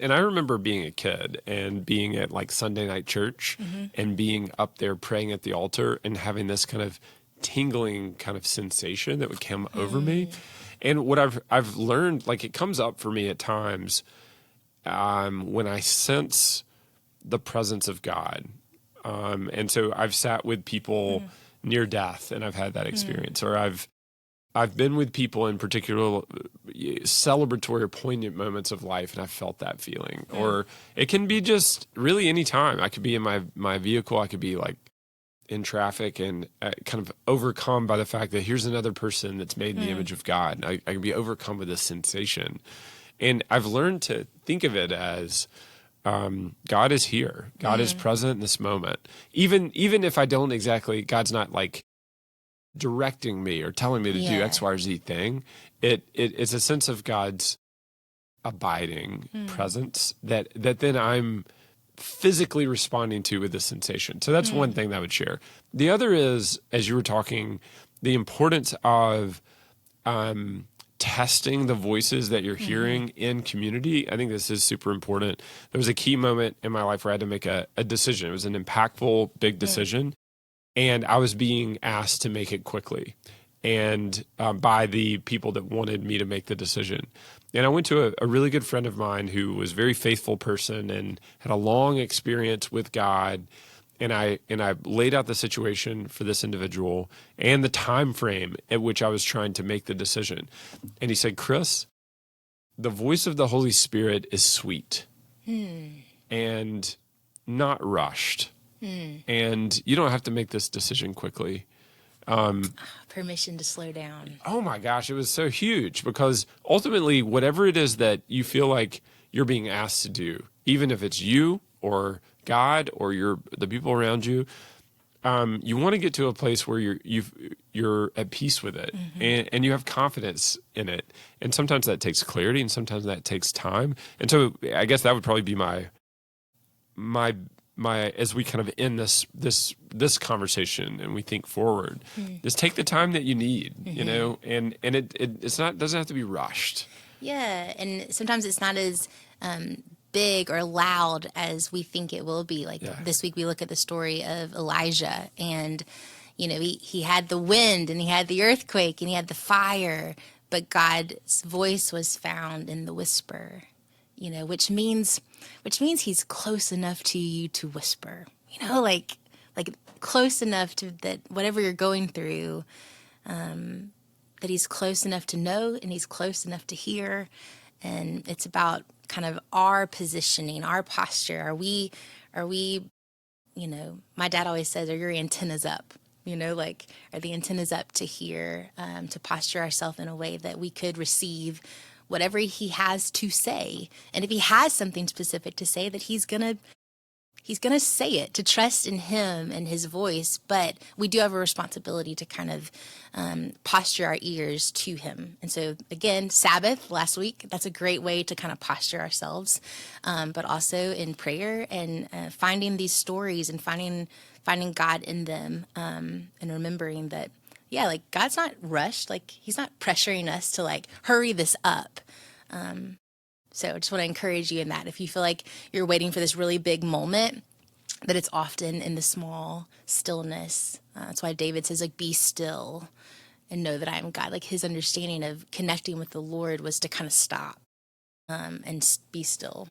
And I remember being a kid and being at like Sunday night church and being up there praying at the altar and having this kind of tingling kind of sensation that would come over me. And what I've learned, like it comes up for me at times when I sense the presence of God. And so I've sat with people near death and I've had that experience, or I've been with people in particular celebratory or poignant moments of life, and I've felt that feeling. Or it can be just really any time. I could be in my vehicle. I could be like in traffic and kind of overcome by the fact that here's another person that's made in the image of God. And I can be overcome with this sensation. And I've learned to think of it as God is here. God is present in this moment. Even if I don't exactly, God's not like directing me or telling me to do X, Y, or Z thing. It's a sense of God's abiding presence that then I'm physically responding to with the sensation. So that's one thing that I would share. The other is, as you were talking, the importance of testing the voices that you're hearing in community. I think this is super important. There was a key moment in my life where I had to make a decision. It was an impactful, big decision. And I was being asked to make it quickly and by the people that wanted me to make the decision. And I went to a really good friend of mine who was a very faithful person and had a long experience with God. And I laid out the situation for this individual and the time frame at which I was trying to make the decision. And he said, Chris, the voice of the Holy Spirit is sweet and not rushed. And you don't have to make this decision quickly. Permission to slow down. Oh my gosh, it was so huge because ultimately, whatever it is that you feel like you're being asked to do, even if it's you or God or the people around you, you want to get to a place where you're at peace with it and you have confidence in it. And sometimes that takes clarity, and sometimes that takes time. And so, I guess that would probably be my as we kind of end this conversation and we think forward, just take the time that you need, you know, and it's not, doesn't have to be rushed. Yeah. And sometimes it's not as big or loud as we think it will be. Like this week we look at the story of Elijah, and, you know, he had the wind and he had the earthquake and he had the fire, but God's voice was found in the whisper. You know, which means he's close enough to you to whisper, you know, like close enough to that whatever you're going through, that he's close enough to know and he's close enough to hear. And it's about kind of our positioning, our posture. Are we, you know, my dad always says, are your antennas up? You know, like, are the antennas up to hear, to posture ourselves in a way that we could receive whatever he has to say. And if he has something specific to say, that he's gonna say it, to trust in him and his voice. But we do have a responsibility to kind of posture our ears to him. And so again, Sabbath last week, that's a great way to kind of posture ourselves, but also in prayer and finding these stories and finding God in them, and remembering that, yeah, like God's not rushed. Like he's not pressuring us to like hurry this up. So I just want to encourage you in that. If you feel like you're waiting for this really big moment, that it's often in the small stillness. That's why David says, like, be still and know that I am God. Like his understanding of connecting with the Lord was to kind of stop and be still.